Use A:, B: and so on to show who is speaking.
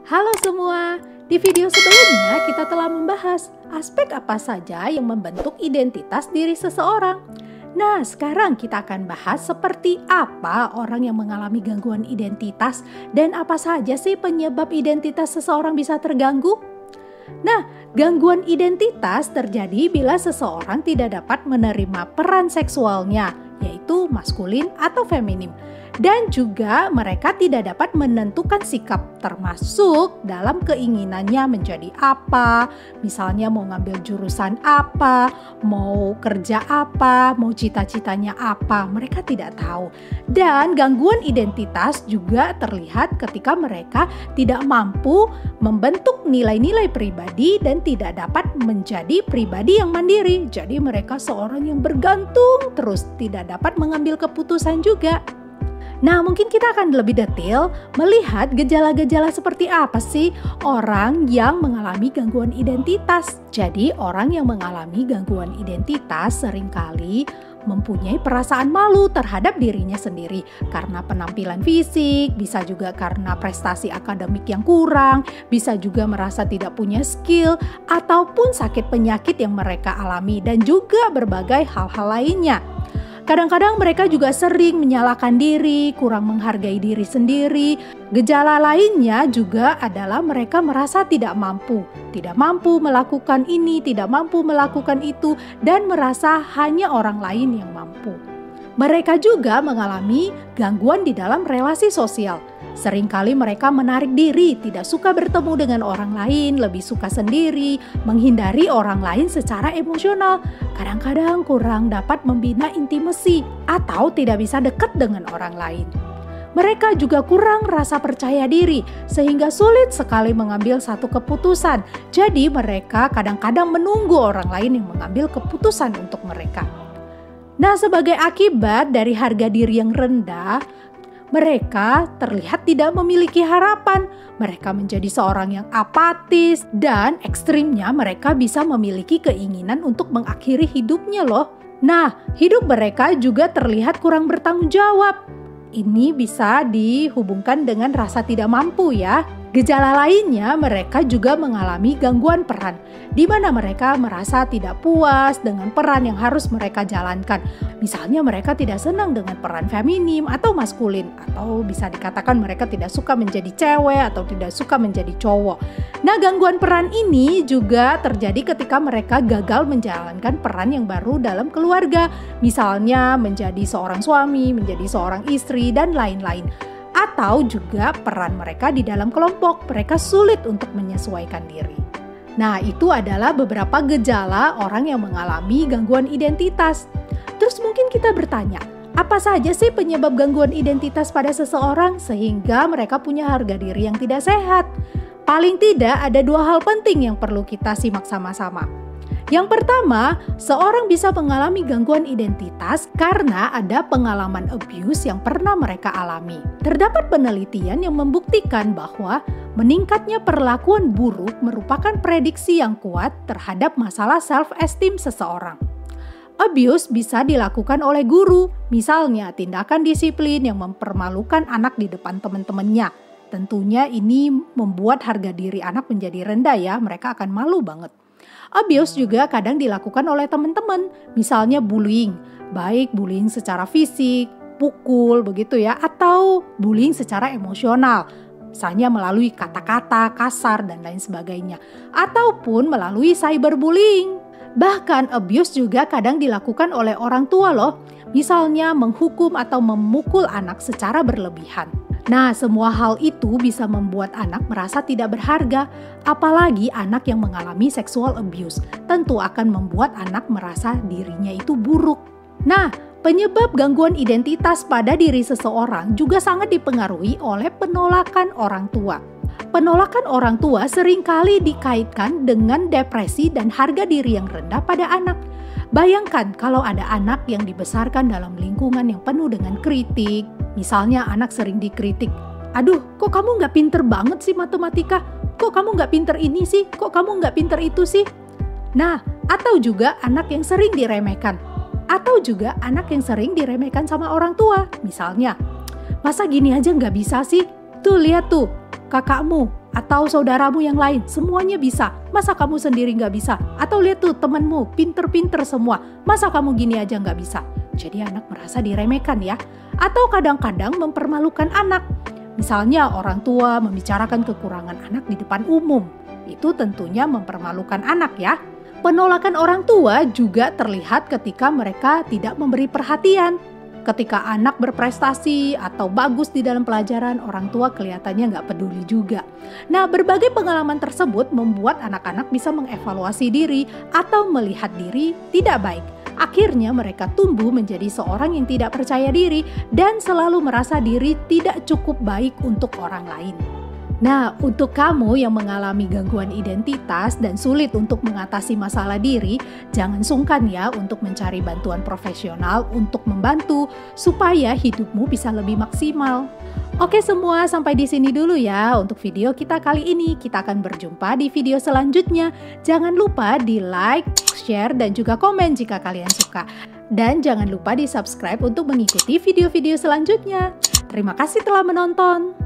A: Halo semua, di video sebelumnya kita telah membahas aspek apa saja yang membentuk identitas diri seseorang. Nah, sekarang kita akan bahas seperti apa orang yang mengalami gangguan identitas dan apa saja sih penyebab identitas seseorang bisa terganggu. Nah, gangguan identitas terjadi bila seseorang tidak dapat menerima peran seksualnya, yaitu maskulin atau feminim. Dan juga mereka tidak dapat menentukan sikap termasuk dalam keinginannya menjadi apa, misalnya mau ngambil jurusan apa, mau kerja apa, mau cita-citanya apa, mereka tidak tahu. Dan gangguan identitas juga terlihat ketika mereka tidak mampu membentuk nilai-nilai pribadi dan tidak dapat menjadi pribadi yang mandiri. Jadi mereka seorang yang bergantung terus, tidak dapat mengambil keputusan juga. Nah, mungkin kita akan lebih detail melihat gejala-gejala seperti apa sih orang yang mengalami gangguan identitas. Jadi, orang yang mengalami gangguan identitas seringkali mempunyai perasaan malu terhadap dirinya sendiri karena penampilan fisik, bisa juga karena prestasi akademik yang kurang, bisa juga merasa tidak punya skill, ataupun sakit penyakit yang mereka alami, dan juga berbagai hal-hal lainnya. Kadang-kadang mereka juga sering menyalahkan diri, kurang menghargai diri sendiri. Gejala lainnya juga adalah mereka merasa tidak mampu melakukan ini, tidak mampu melakukan itu, dan merasa hanya orang lain yang mampu. Mereka juga mengalami gangguan di dalam relasi sosial. Seringkali mereka menarik diri, tidak suka bertemu dengan orang lain, lebih suka sendiri, menghindari orang lain secara emosional. Kadang-kadang kurang dapat membina intimasi atau tidak bisa dekat dengan orang lain. Mereka juga kurang rasa percaya diri sehingga sulit sekali mengambil satu keputusan. Jadi mereka kadang-kadang menunggu orang lain yang mengambil keputusan untuk mereka. Nah, sebagai akibat dari harga diri yang rendah, mereka terlihat tidak memiliki harapan. Mereka menjadi seorang yang apatis dan ekstrimnya mereka bisa memiliki keinginan untuk mengakhiri hidupnya loh. Nah, hidup mereka juga terlihat kurang bertanggung jawab. Ini bisa dihubungkan dengan rasa tidak mampu ya. Gejala lainnya, mereka juga mengalami gangguan peran, di mana mereka merasa tidak puas dengan peran yang harus mereka jalankan. Misalnya mereka tidak senang dengan peran feminim atau maskulin, atau bisa dikatakan mereka tidak suka menjadi cewek atau tidak suka menjadi cowok. Nah, gangguan peran ini juga terjadi ketika mereka gagal menjalankan peran yang baru dalam keluarga. Misalnya menjadi seorang suami, menjadi seorang istri, dan lain-lain. Atau juga peran mereka di dalam kelompok, mereka sulit untuk menyesuaikan diri. Nah, itu adalah beberapa gejala orang yang mengalami gangguan identitas. Terus mungkin kita bertanya, apa saja sih penyebab gangguan identitas pada seseorang sehingga mereka punya harga diri yang tidak sehat? Paling tidak ada dua hal penting yang perlu kita simak sama-sama. Yang pertama, seorang bisa mengalami gangguan identitas karena ada pengalaman abuse yang pernah mereka alami. Terdapat penelitian yang membuktikan bahwa meningkatnya perlakuan buruk merupakan prediksi yang kuat terhadap masalah self-esteem seseorang. Abuse bisa dilakukan oleh guru, misalnya tindakan disiplin yang mempermalukan anak di depan teman-temannya. Tentunya ini membuat harga diri anak menjadi rendah ya, mereka akan malu banget. Abuse juga kadang dilakukan oleh teman-teman, misalnya bullying, baik bullying secara fisik, pukul begitu ya, atau bullying secara emosional, misalnya melalui kata-kata kasar dan lain sebagainya, ataupun melalui cyberbullying. Bahkan abuse juga kadang dilakukan oleh orang tua loh, misalnya menghukum atau memukul anak secara berlebihan. Nah, semua hal itu bisa membuat anak merasa tidak berharga, apalagi anak yang mengalami sexual abuse. Tentu akan membuat anak merasa dirinya itu buruk. Nah, penyebab gangguan identitas pada diri seseorang juga sangat dipengaruhi oleh penolakan orang tua. Penolakan orang tua seringkali dikaitkan dengan depresi dan harga diri yang rendah pada anak. Bayangkan kalau ada anak yang dibesarkan dalam lingkungan yang penuh dengan kritik. Misalnya anak sering dikritik, aduh kok kamu gak pinter banget sih matematika? Kok kamu gak pinter ini sih? Kok kamu gak pinter itu sih? Nah, atau juga anak yang sering diremehkan. Atau juga anak yang sering diremehkan sama orang tua. Misalnya, masa gini aja gak bisa sih? Tuh lihat tuh, kakakmu, atau saudaramu yang lain, semuanya bisa. Masa kamu sendiri nggak bisa? Atau lihat tuh temenmu, pinter-pinter semua. Masa kamu gini aja nggak bisa? Jadi anak merasa diremehkan ya. Atau kadang-kadang mempermalukan anak. Misalnya orang tua membicarakan kekurangan anak di depan umum. Itu tentunya mempermalukan anak ya. Penolakan orang tua juga terlihat ketika mereka tidak memberi perhatian. Ketika anak berprestasi atau bagus di dalam pelajaran, orang tua kelihatannya nggak peduli juga. Nah, berbagai pengalaman tersebut membuat anak-anak bisa mengevaluasi diri atau melihat diri tidak baik. Akhirnya mereka tumbuh menjadi seorang yang tidak percaya diri dan selalu merasa diri tidak cukup baik untuk orang lain. Nah, untuk kamu yang mengalami gangguan identitas dan sulit untuk mengatasi masalah diri, jangan sungkan ya untuk mencari bantuan profesional untuk membantu supaya hidupmu bisa lebih maksimal. Oke semua, sampai di sini dulu ya untuk video kita kali ini. Kita akan berjumpa di video selanjutnya. Jangan lupa di like, share, dan juga komen jika kalian suka. Dan jangan lupa di subscribe untuk mengikuti video-video selanjutnya. Terima kasih telah menonton.